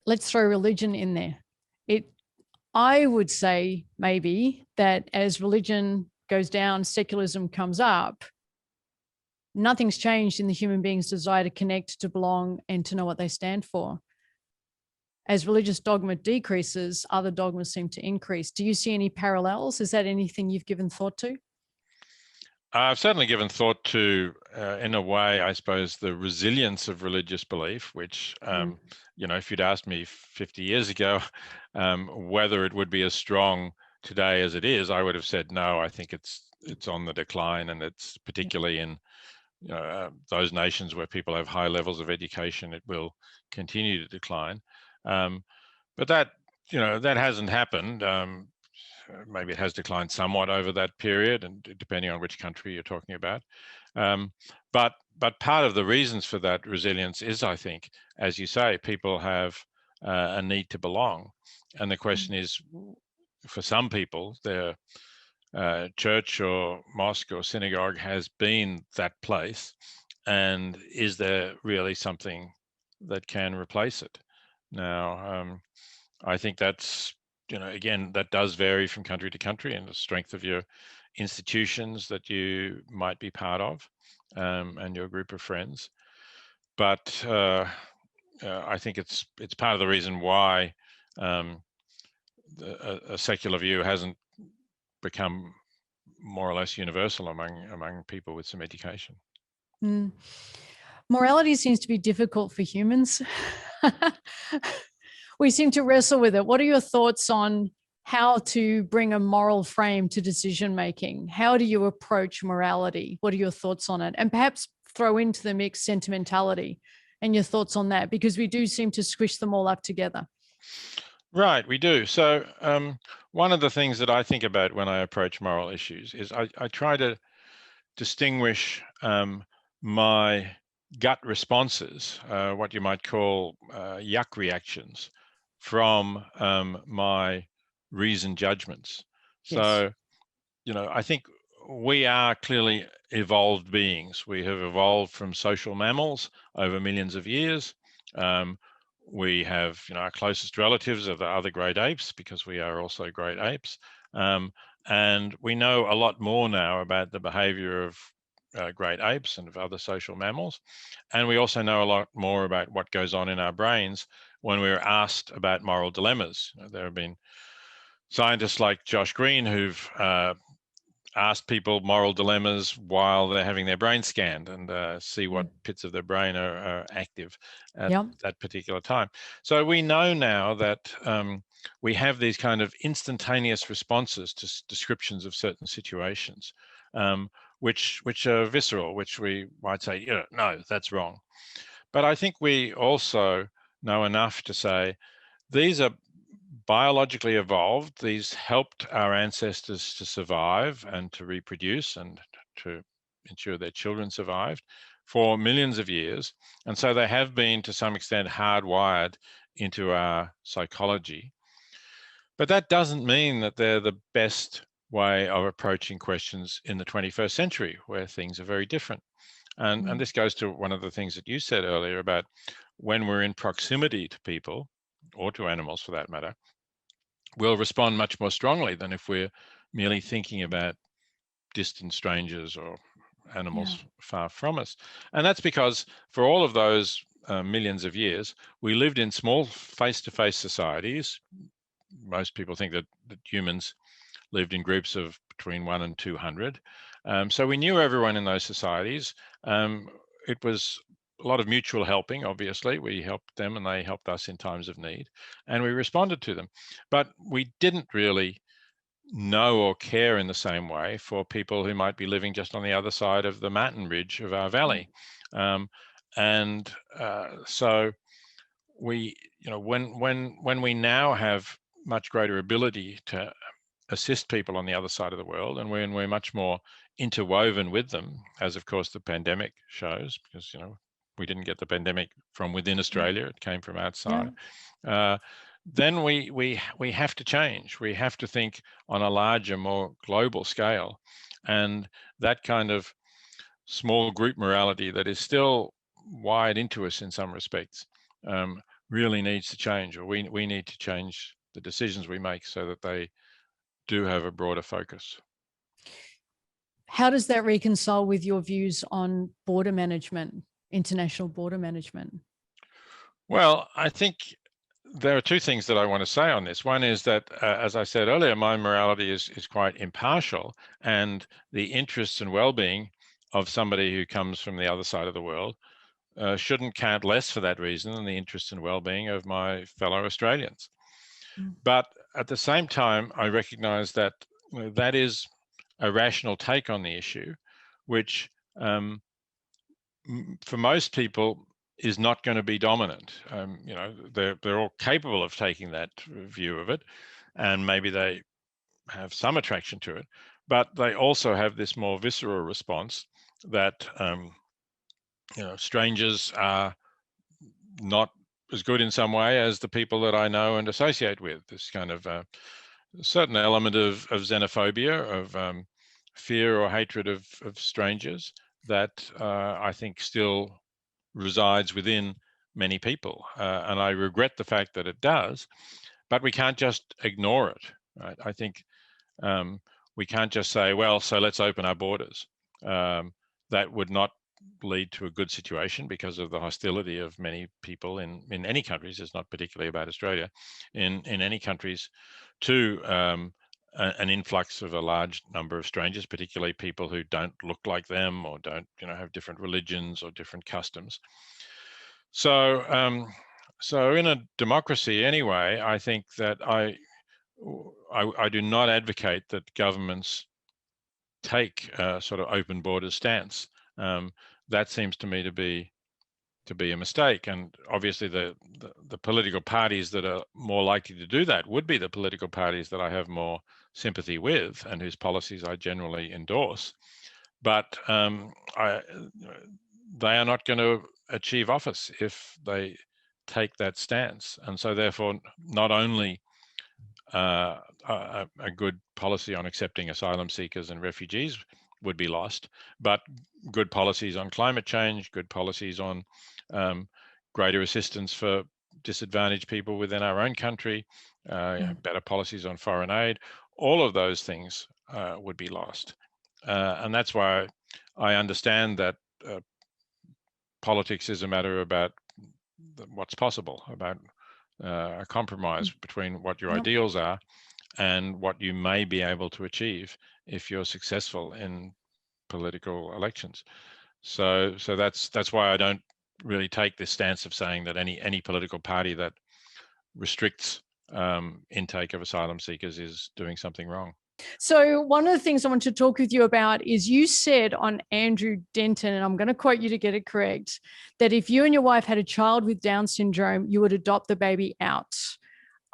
Let's throw religion in there. I would say maybe that as religion goes down, secularism comes up, nothing's changed in the human being's desire to connect, to belong, and to know what they stand for. As religious dogma decreases, other dogmas seem to increase. Do you see any parallels? Is that anything you've given thought to? I've certainly given thought to, in a way, I suppose, the resilience of religious belief, which, if you'd asked me 50 years ago whether it would be as strong today as it is, I would have said, no, I think it's on the decline, and it's particularly in those nations where people have high levels of education, it will continue to decline. But that hasn't happened. Maybe it has declined somewhat over that period, and depending on which country you're talking about. But part of the reasons for that resilience is, I think, as you say, people have a need to belong. And the question is, for some people, their church or mosque or synagogue has been that place, and is there really something that can replace it? Now, I think that's, again, that does vary from country to country, and the strength of your institutions that you might be part of, and your group of friends. But I think it's part of the reason why a secular view hasn't become more or less universal among people with some education. Morality seems to be difficult for humans. We seem to wrestle with it. What are your thoughts on how to bring a moral frame to decision making? How do you approach morality? What are your thoughts on it? And perhaps throw into the mix sentimentality and your thoughts on that, because we do seem to squish them all up together. Right, we do. So one of the things that I think about when I approach moral issues is I try to distinguish my gut responses, what you might call yuck reactions, from my reasoned judgments. So, I think we are clearly evolved beings. We have evolved from social mammals over millions of years. We have, our closest relatives are the other great apes, because we are also great apes. And we know a lot more now about the behavior of great apes and of other social mammals. And we also know a lot more about what goes on in our brains when we're asked about moral dilemmas. There have been scientists like Josh Green who've ask people moral dilemmas while they're having their brain scanned and see what bits of their brain are active at that particular time. So we know now that we have these kind of instantaneous responses to descriptions of certain situations, which are visceral, which we might say, yeah, no, that's wrong. But I think we also know enough to say these are biologically evolved. These helped our ancestors to survive and to reproduce and to ensure their children survived for millions of years. And so they have been, to some extent, hardwired into our psychology. But that doesn't mean that they're the best way of approaching questions in the 21st century, where things are very different. And this goes to one of the things that you said earlier about when we're in proximity to people, or to animals for that matter, we'll respond much more strongly than if we're merely thinking about distant strangers or animals far from us. And that's because for all of those millions of years, we lived in small face-to-face societies. Most people think that humans lived in groups of between 1 and 200. So we knew everyone in those societies. It was a lot of mutual helping, obviously. We helped them and they helped us in times of need, and we responded to them. But we didn't really know or care in the same way for people who might be living just on the other side of the mountain ridge of our valley. So we, when we now have much greater ability to assist people on the other side of the world, and when we're much more interwoven with them, as of course the pandemic shows, because we didn't get the pandemic from within Australia, it came from outside. Then we have to change. We have to think on a larger, more global scale, and that kind of small group morality that is still wired into us in some respects really needs to change, or we need to change the decisions we make so that they do have a broader focus. How does that reconcile with your views on border management, international border management? Well, I think there are two things that I want to say on this. One is that, as I said earlier, my morality is quite impartial, and the interests and well-being of somebody who comes from the other side of the world shouldn't count less for that reason than the interests and well-being of my fellow Australians. But at the same time, I recognize that that is a rational take on the issue, which for most people is not going to be dominant. They're all capable of taking that view of it, and maybe they have some attraction to it, but they also have this more visceral response that strangers are not as good in some way as the people that I know and associate with. This kind of certain element of xenophobia, of fear or hatred of strangers that I think still resides within many people. And I regret the fact that it does, but we can't just ignore it. Right? I think we can't just say, well, so let's open our borders. That would not lead to a good situation because of the hostility of many people in any countries. It's not particularly about Australia. In any countries to an influx of a large number of strangers, particularly people who don't look like them or don't have different religions or different customs. So in a democracy anyway, I think that I do not advocate that governments take a sort of open borders stance. That seems to me to be a mistake. And obviously the political parties that are more likely to do that would be the political parties that I have more sympathy with and whose policies I generally endorse. But they are not going to achieve office if they take that stance. And so therefore, not only a good policy on accepting asylum seekers and refugees would be lost, but good policies on climate change, good policies on greater assistance for disadvantaged people within our own country, better policies on foreign aid, all of those things would be lost. And that's why I understand that politics is a matter about what's possible, about a compromise between what your ideals are and what you may be able to achieve if you're successful in political elections. So that's why I don't really take this stance of saying that any political party that restricts intake of asylum seekers is doing something wrong. So one of the things I want to talk with you about is you said on Andrew Denton, and I'm going to quote you to get it correct, that if you and your wife had a child with Down syndrome, you would adopt the baby out.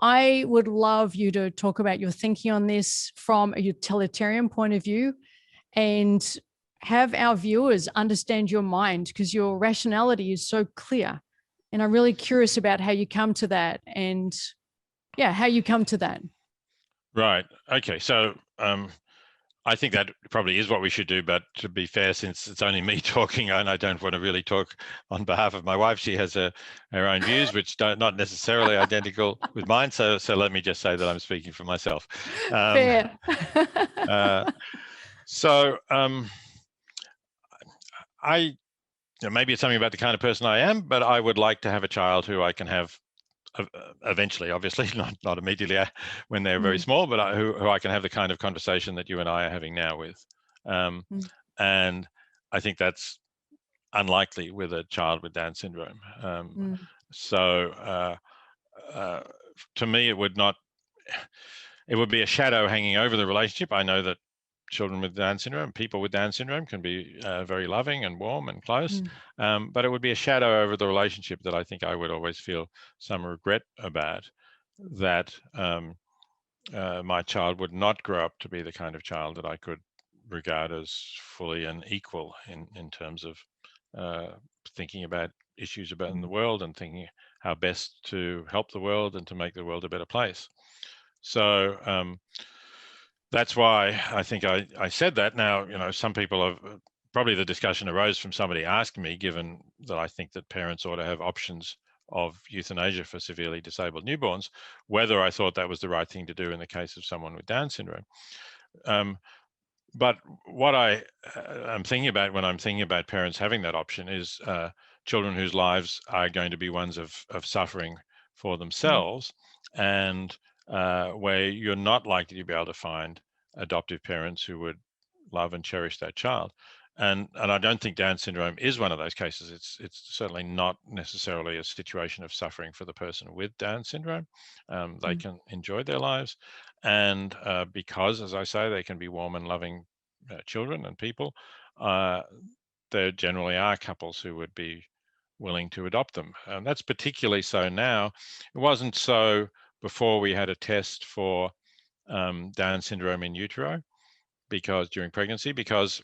I would love you to talk about your thinking on this from a utilitarian point of view and have our viewers understand your mind, because your rationality is so clear. And I'm really curious about how you come to that, and how you come to that. Right. Okay. So I think that probably is what we should do. But to be fair, since it's only me talking, and I don't want to really talk on behalf of my wife, she has her own views, which not necessarily identical with mine. So let me just say that I'm speaking for myself. Fair. Maybe it's something about the kind of person I am, but I would like to have a child who I can have eventually, obviously, not immediately when they're very small, but who I can have the kind of conversation that you and I are having now with. And I think that's unlikely with a child with Down syndrome. So to me, it would be a shadow hanging over the relationship. I know that children with Down syndrome, people with Down syndrome, can be very loving and warm and close, but it would be a shadow over the relationship that I think I would always feel some regret about, that my child would not grow up to be the kind of child that I could regard as fully an equal in terms of thinking about issues about in the world and thinking how best to help the world and to make the world a better place. So that's why I think I said that. Now, some people have probably, the discussion arose from somebody asking me, given that I think that parents ought to have options of euthanasia for severely disabled newborns, whether I thought that was the right thing to do in the case of someone with Down syndrome. But what I'm thinking about when I'm thinking about parents having that option is children whose lives are going to be ones of suffering for themselves, and where you're not likely to be able to find adoptive parents who would love and cherish that child. And I don't think Down syndrome is one of those cases. It's certainly not necessarily a situation of suffering for the person with Down syndrome. They can enjoy their lives, and because, as I say, they can be warm and loving children and people, there generally are couples who would be willing to adopt them. And that's particularly so now. It wasn't so before we had a test for Down syndrome in utero, during pregnancy, because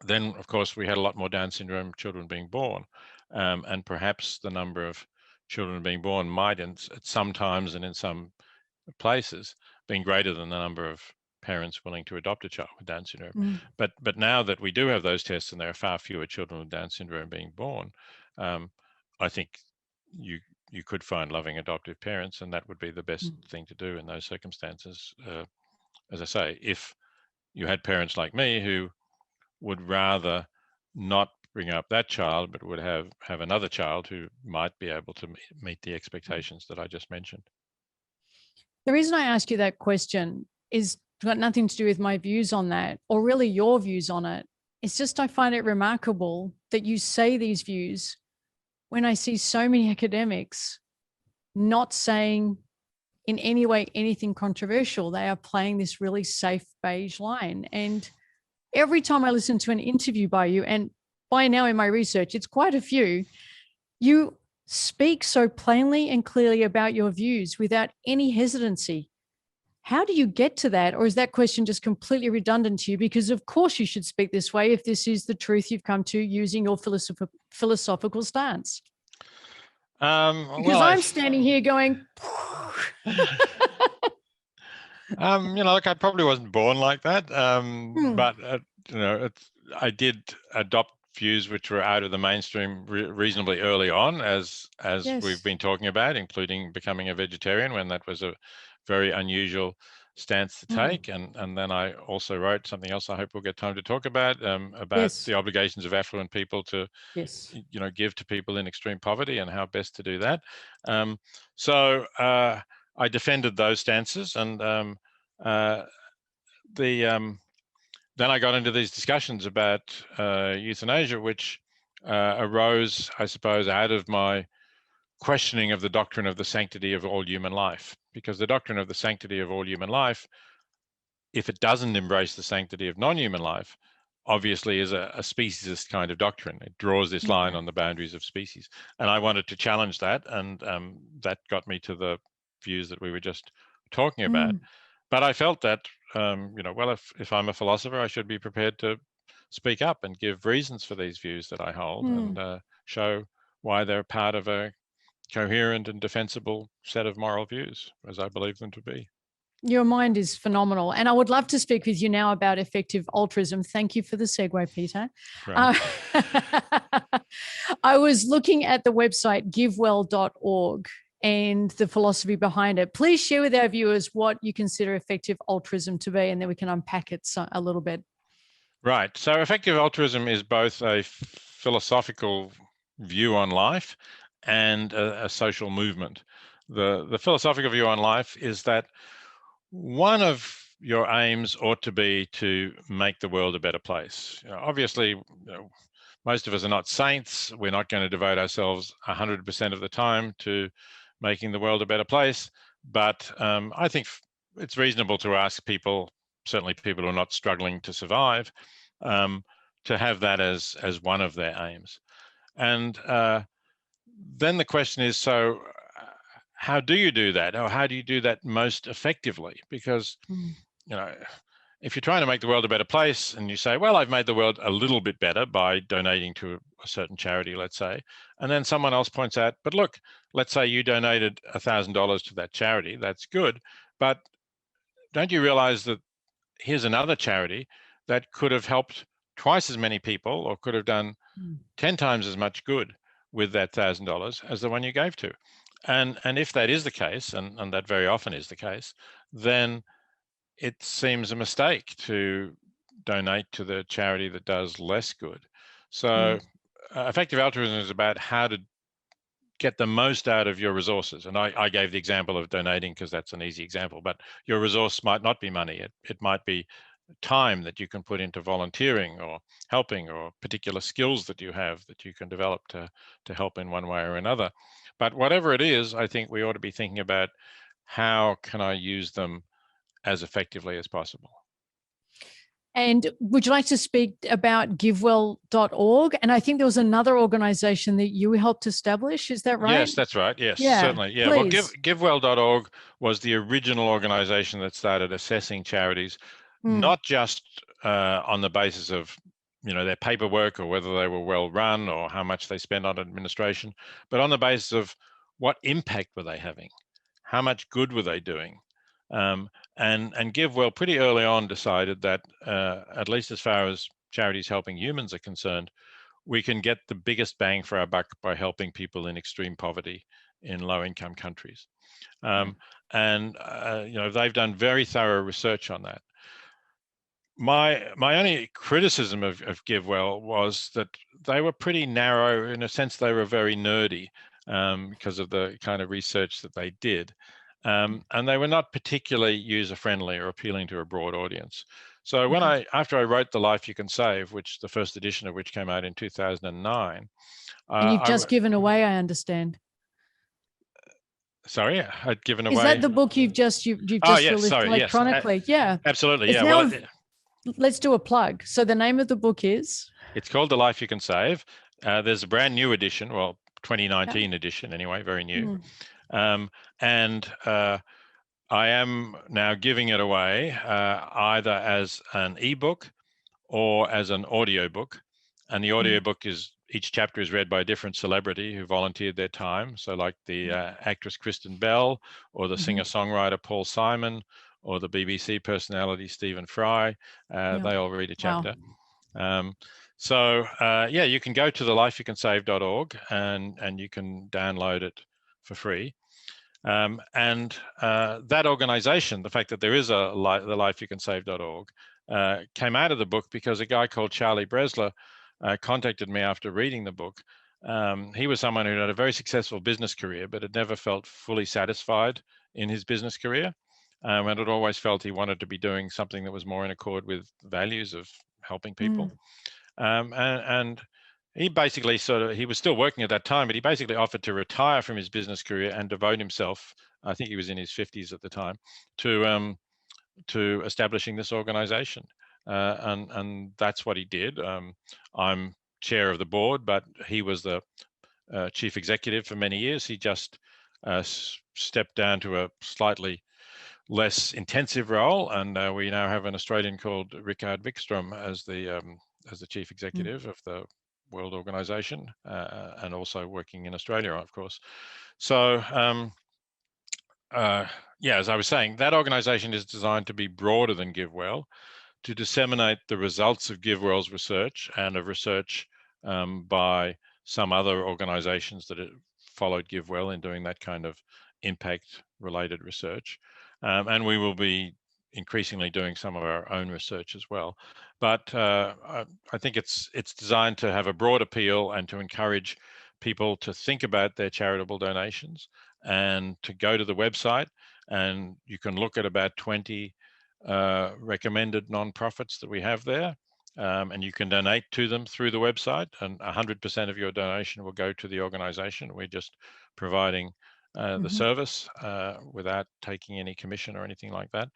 then, of course, we had a lot more Down syndrome children being born, and perhaps the number of children being born might, at some times and in some places, being greater than the number of parents willing to adopt a child with Down syndrome. But now that we do have those tests and there are far fewer children with Down syndrome being born, I think you could find loving adoptive parents, and that would be the best thing to do in those circumstances. As I say, if you had parents like me who would rather not bring up that child, but would have another child who might be able to meet the expectations that I just mentioned. The reason I ask you that question is got nothing to do with my views on that, or really your views on it. It's just, I find it remarkable that you say these views when I see so many academics not saying in any way anything controversial. They are playing this really safe beige line. And every time I listen to an interview by you, and by now in my research, it's quite a few, you speak so plainly and clearly about your views without any hesitancy. How do you get to that? Or is that question just completely redundant to you? Because of course you should speak this way if this is the truth you've come to using your philosophical stance. Because I'm standing here going, look, I probably wasn't born like that, but I did adopt views which were out of the mainstream reasonably early on, as yes, we've been talking about, including becoming a vegetarian when that was a very unusual stance to take. And then I also wrote something else I hope we'll get time to talk about yes, the obligations of affluent people to yes, give to people in extreme poverty and how best to do that. So I defended those stances, and then I got into these discussions about euthanasia, which arose, I suppose, out of my questioning of the doctrine of the sanctity of all human life. Because the doctrine of the sanctity of all human life, if it doesn't embrace the sanctity of non-human life, obviously is a speciesist kind of doctrine. It draws this line on the boundaries of species. And I wanted to challenge that, and that got me to the views that we were just talking about. But I felt that, well, if I'm a philosopher, I should be prepared to speak up and give reasons for these views that I hold, and show why they're part of a coherent and defensible set of moral views, as I believe them to be. Your mind is phenomenal. And I would love to speak with you now about effective altruism. Thank you for the segue, Peter. Right. I was looking at the website GiveWell.org and the philosophy behind it. Please share with our viewers what you consider effective altruism to be, and then we can unpack it a little bit. Right. So effective altruism is both a philosophical view on life and a social movement. The philosophical view on life is that one of your aims ought to be to make the world a better place. Obviously, most of us are not saints. We're not going to devote ourselves 100% of the time to making the world a better place. But I think it's reasonable to ask people, certainly people who are not struggling to survive, to have that as one of their aims. And then the question is, so how do you do that? Or how do you do that most effectively? Because, if you're trying to make the world a better place and you say, well, I've made the world a little bit better by donating to a certain charity, let's say, and then someone else points out, but look, let's say you donated $1,000 to that charity, that's good, but don't you realize that here's another charity that could have helped twice as many people, or could have done 10 times as much good with that $1,000 as the one you gave to? And if that is the case, and that very often is the case, then it seems a mistake to donate to the charity that does less good. So effective altruism is about how to get the most out of your resources. And I gave the example of donating because that's an easy example, but your resource might not be money. It might be time that you can put into volunteering or helping, or particular skills that you have that you can develop to help in one way or another. But whatever it is, I think we ought to be thinking about how can I use them as effectively as possible. And would you like to speak about GiveWell.org? And I think there was another organization that you helped establish. Is that right? Yes, that's right. Yes, certainly. Yeah. Please. Well, GiveWell.org was the original organization that started assessing charities, not just on the basis of their paperwork or whether they were well run or how much they spend on administration, but on the basis of what impact were they having, how much good were they doing. And GiveWell pretty early on decided that, at least as far as charities helping humans are concerned, we can get the biggest bang for our buck by helping people in extreme poverty in low-income countries. And they've done very thorough research on that. My only criticism of GiveWell was that they were pretty narrow. In a sense, they were very nerdy because of the kind of research that they did. And they were not particularly user-friendly or appealing to a broad audience. So after I wrote The Life You Can Save, which the first edition of which came out in 2009. And you've just given away, I understand. Sorry, I'd given away. Is that the book you've just released electronically? Yes. Yeah. Absolutely. It's yeah. Let's do a plug. So the name of the book is? It's called The Life You Can Save. There's a brand new edition, well, 2019 edition anyway, very new. And I am now giving it away either as an ebook or as an audiobook. And the audiobook is, each chapter is read by a different celebrity who volunteered their time. So like the actress Kristen Bell, or the singer-songwriter Paul Simon, or the BBC personality Stephen Fry. They all read a chapter. Wow. You can go to thelifeyoucansave.org and you can download it for free. And that organization, the fact that there is the thelifeyoucansave.org, came out of the book because a guy called Charlie Bresler contacted me after reading the book. He was someone who had a very successful business career, but had never felt fully satisfied in his business career, and had always felt he wanted to be doing something that was more in accord with values of helping people. And he basically he was still working at that time, but he basically offered to retire from his business career and devote himself, I think he was in his 50s at the time, to establishing this organization. And that's what he did. I'm chair of the board, but he was the chief executive for many years. He just stepped down to a slightly less intensive role, and we now have an Australian called Richard Wikström as the chief executive of the World Organization, and also working in Australia, of course. So yeah, as I was saying, that organization is designed to be broader than GiveWell, to disseminate the results of GiveWell's research and of research by some other organizations that followed GiveWell in doing that kind of impact-related research. And we will be increasingly doing some of our own research as well. But I think it's designed to have a broad appeal and to encourage people to think about their charitable donations and to go to the website, and you can look at about 20 recommended nonprofits that we have there, and you can donate to them through the website, and 100% of your donation will go to the organization. We're just providing the service without taking any commission or anything like that.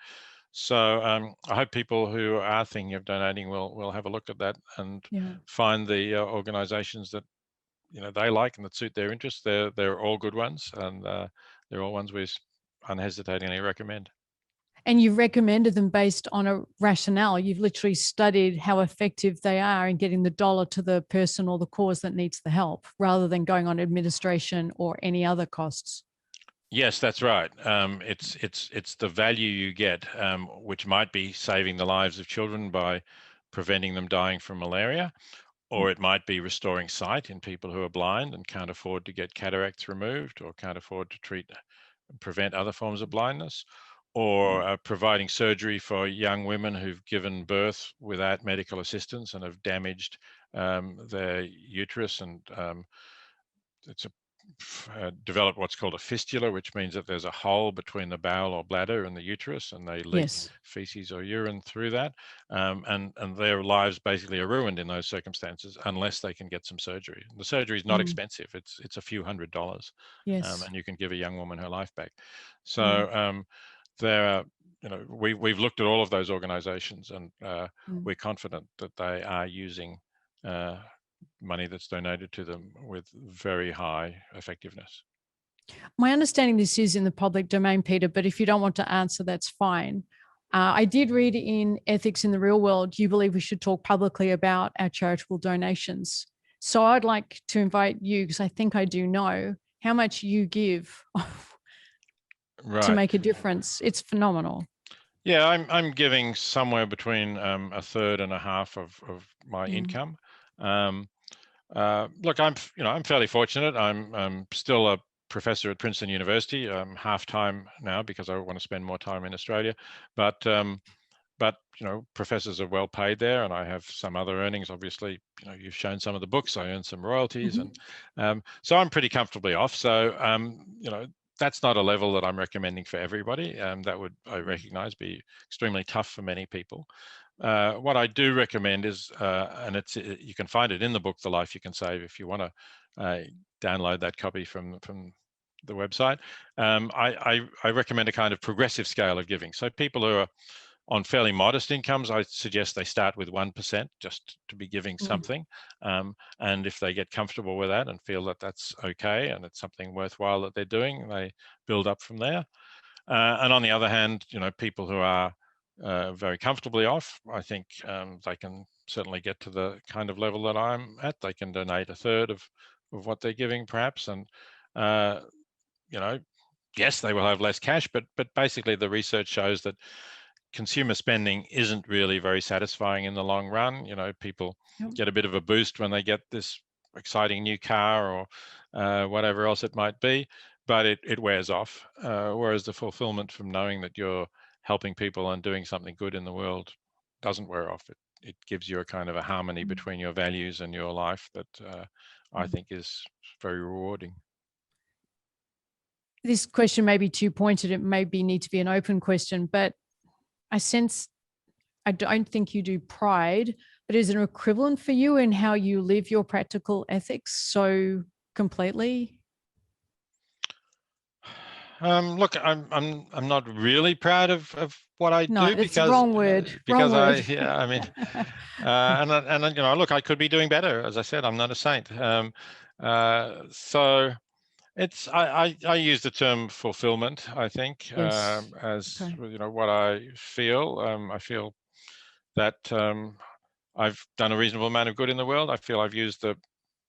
So I hope people who are thinking of donating will have a look at that and find the organizations that they like and that suit their interests. They're all good ones, and they're all ones we unhesitatingly recommend. And you've recommended them based on a rationale. You've literally studied how effective they are in getting the dollar to the person or the cause that needs the help, rather than going on administration or any other costs. Yes, that's right. It's the value you get, which might be saving the lives of children by preventing them dying from malaria, or it might be restoring sight in people who are blind and can't afford to get cataracts removed, or can't afford to treat and prevent other forms of blindness, or providing surgery for young women who've given birth without medical assistance and have damaged their uterus, and it's developed what's called a fistula, which means that there's a hole between the bowel or bladder and the uterus, and they leak feces or urine through that, and their lives basically are ruined in those circumstances unless they can get some surgery. The surgery is not expensive; it's a few $100s, and you can give a young woman her life back. So there are, we've looked at all of those organizations, and we're confident that they are using money that's donated to them with very high effectiveness. My understanding, this is in the public domain, Peter, but if you don't want to answer, that's fine. I did read in Ethics in the Real World, you believe we should talk publicly about our charitable donations. So I'd like to invite you, because I think I do know how much you give to make a difference. It's phenomenal. Yeah, I'm giving somewhere between a third and a half of my income. Look, I'm fairly fortunate. I'm still a professor at Princeton University. I'm half-time now because I want to spend more time in Australia. But professors are well paid there, and I have some other earnings. Obviously, you've shown some of the books. I earn some royalties, and so I'm pretty comfortably off. So that's not a level that I'm recommending for everybody. That would, I recognize, be extremely tough for many people. What I do recommend is, and you can find it in the book, The Life You Can Save, if you want to download that copy from the website. I recommend a kind of progressive scale of giving. So people who are on fairly modest incomes, I suggest they start with 1%, just to be giving something. And if they get comfortable with that and feel that that's okay and it's something worthwhile that they're doing, they build up from there. And on the other hand, people who are very comfortably off, I think they can certainly get to the kind of level that I'm at. They can donate a third of what they're giving, perhaps, and yes, they will have less cash, but basically the research shows that consumer spending isn't really very satisfying in the long run. People get a bit of a boost when they get this exciting new car or whatever else it might be, but it wears off. Whereas the fulfillment from knowing that you're helping people and doing something good in the world doesn't wear off. It gives you a kind of a harmony between your values and your life that I think is very rewarding. this question may be too pointed. It may need to be an open question, but I sense, I don't think you do pride, but is it an equivalent for you in how you live your practical ethics so completely? Look, I'm not really proud of what I No, do it's the wrong word. Wrong word. I mean, and you know, look, I could be doing better. As I said, I'm not a saint. So it's I use the term fulfillment, I think, Yes. as Okay. you know what I feel. I feel that I've done a reasonable amount of good in the world. I feel I've used the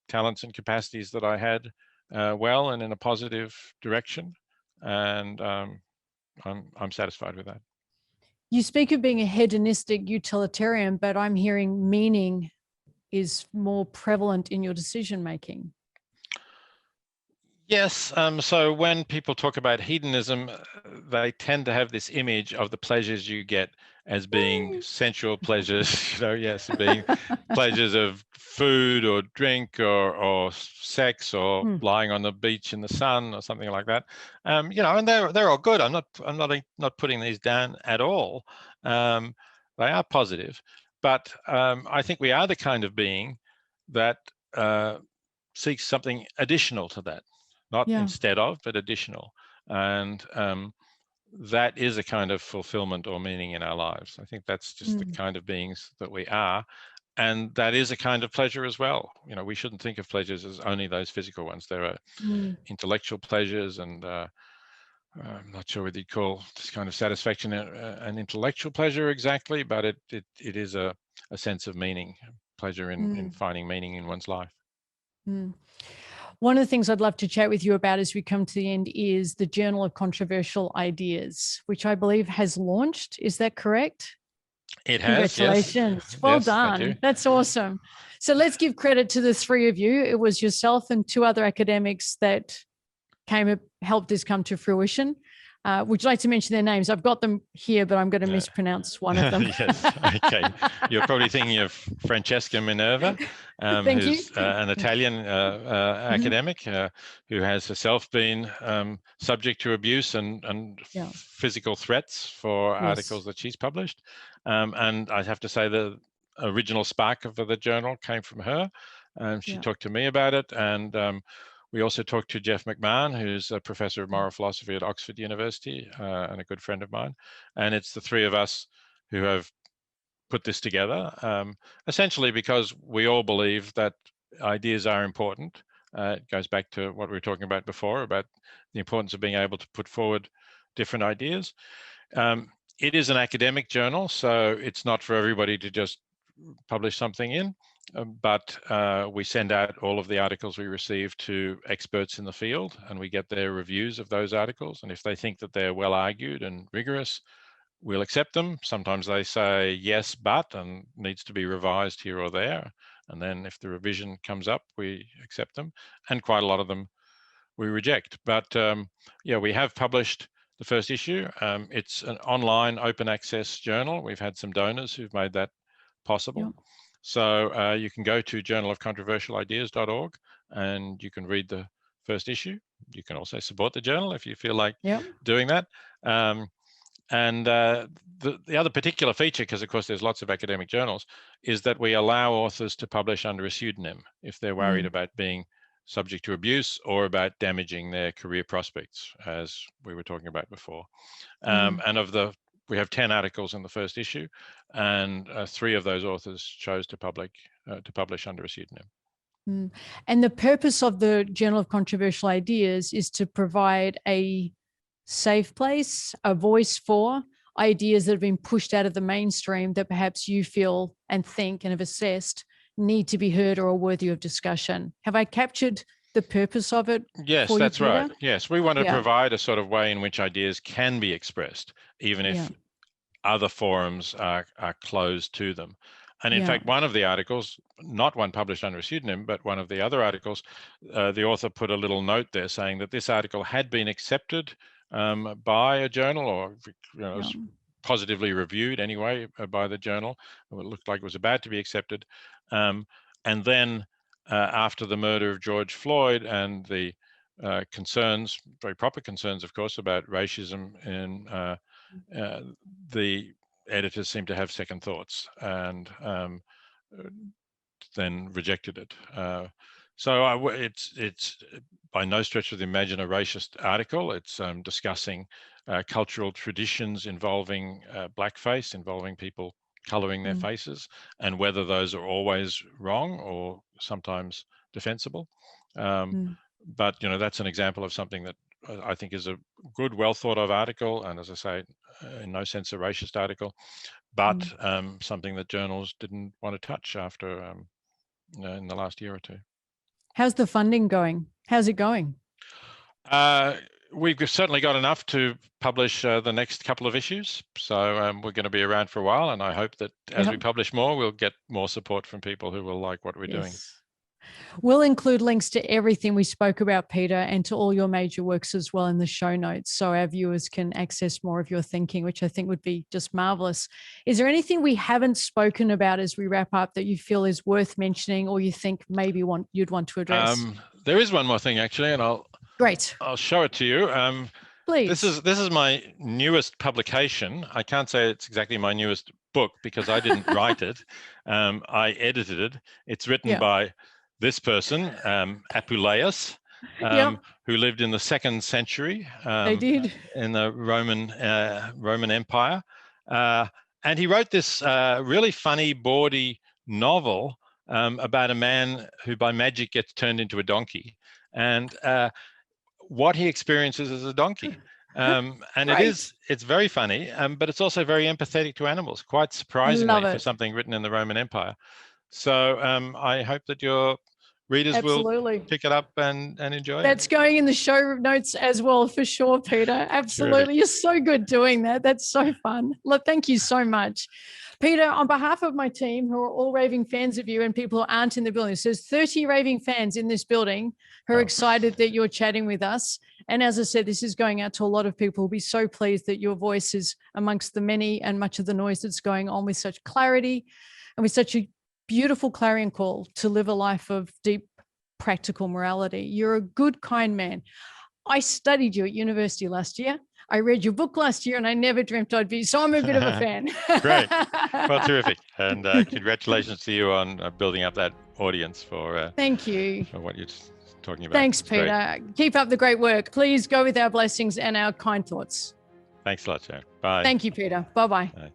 talents and capacities that I had well and in a positive direction, and I'm satisfied with that. You speak of being a hedonistic utilitarian, but I'm hearing meaning is more prevalent in your decision making. Yes. So when people talk about hedonism, they tend to have this image of the pleasures you get as being sensual pleasures, you know, yes, being pleasures of food or drink or sex or lying on the beach in the sun or something like that. You know, and they're all good. I'm not putting these down at all. They are positive, but I think we are the kind of being that seeks something additional to that. Not instead of, but additional. And that is a kind of fulfillment or meaning in our lives. I think that's just the kind of beings that we are. And that is a kind of pleasure as well. You know, we shouldn't think of pleasures as only those physical ones. There are intellectual pleasures, and I'm not sure whether you'd call this kind of satisfaction an intellectual pleasure exactly, but it is a sense of meaning, pleasure in finding meaning in one's life. One of the things I'd love to chat with you about as we come to the end is the Journal of Controversial Ideas, which I believe has launched. Is that correct? It has. Congratulations. Yes. Well yes, done. That's awesome. So let's give credit to the three of you. It was yourself and two other academics that helped this come to fruition. Would you like to mention their names? I've got them here, but I'm going to mispronounce one of them. Yes, okay. You're probably thinking of Francesca Minerva, who's an Italian academic who has herself been subject to abuse and physical threats for articles that she's published. And I have to say the original spark of the journal came from her. She talked to me about it, and we also talked to Jeff McMahon, who's a professor of moral philosophy at Oxford University and a good friend of mine. And it's the three of us who have put this together, essentially because we all believe that ideas are important. It goes back to what we were talking about before, about the importance of being able to put forward different ideas. It is an academic journal, so it's not for everybody to just publish something in. But we send out all of the articles we receive to experts in the field, and we get their reviews of those articles. And if they think that they're well argued and rigorous, we'll accept them. Sometimes they say yes, but, and needs to be revised here or there. And then if the revision comes up, we accept them. And quite a lot of them we reject. But yeah, we have published the first issue. It's an online open access journal. We've had some donors who've made that possible. So you can go to journalofcontroversialideas.org and you can read the first issue. You can also support the journal if you feel like doing that. And the other particular feature, because of course there's lots of academic journals, is that we allow authors to publish under a pseudonym if they're worried about being subject to abuse or about damaging their career prospects, as we were talking about before. And we have 10 articles in the first issue, and 3 of those authors chose to publish under a pseudonym. And the purpose of the Journal of Controversial Ideas is to provide a safe place, a voice for ideas that have been pushed out of the mainstream that perhaps you feel and think and have assessed need to be heard or are worthy of discussion. Have I captured the purpose of it? Yes, that's right. Yes, we want to provide a sort of way in which ideas can be expressed, even if other forums are closed to them. And in fact, one of the articles, not one published under a pseudonym, but one of the other articles, the author put a little note there saying that this article had been accepted by a journal, or was positively reviewed anyway by the journal. It looked like it was about to be accepted. And then after the murder of George Floyd and the concerns, very proper concerns, of course, about racism in the editors seem to have second thoughts and then rejected it. So it's by no stretch of the imagination a racist article. It's discussing cultural traditions involving blackface, involving people colouring their faces, and whether those are always wrong or sometimes defensible. But that's an example of something that I think is a good, well thought of article, and as I say, in no sense a racist article, but something that journals didn't want to touch after in the last year or two. How's the funding going? How's it going? We've certainly got enough to publish the next couple of issues. So we're going to be around for a while, and I hope that as we publish more, we'll get more support from people who will like what we're doing. We'll include links to everything we spoke about, Peter, and to all your major works as well in the show notes, so our viewers can access more of your thinking, which I think would be just marvelous. Is there anything we haven't spoken about as we wrap up that you feel is worth mentioning, or you think maybe you'd want to address? There is one more thing, actually, and I'll show it to you. Please. This is my newest publication. I can't say it's exactly my newest book because I didn't write it. I edited it. It's written by this person, Apuleius, who lived in the 2nd century in the Roman Empire. And he wrote this really funny, bawdy novel about a man who by magic gets turned into a donkey. And what he experiences as a donkey. And it's very funny, but it's also very empathetic to animals, quite surprisingly for something written in the Roman Empire. So I hope that your readers will pick it up and enjoy it. That's going in the show notes as well, for sure, Peter. Absolutely. Terrific. You're so good doing that. That's so fun. Look, thank you so much. Peter, on behalf of my team, who are all raving fans of you and people who aren't in the building, so there's 30 raving fans in this building who are excited that you're chatting with us. And as I said, this is going out to a lot of people who'll be so pleased that your voice is amongst the many and much of the noise that's going on with such clarity and with such a beautiful clarion call to live a life of deep practical morality. You're a good, kind man. I studied you at university last year. I read your book last year and I never dreamt I'd be, so I'm a bit of a fan. Great. Well, terrific. And congratulations to you on building up that audience for thank you for what you're talking about. Thanks, Peter. Great. Keep up the great work. Please go with our blessings and our kind thoughts. Thanks a lot, Sharon. Bye. Thank you, Peter. Bye-bye. Bye.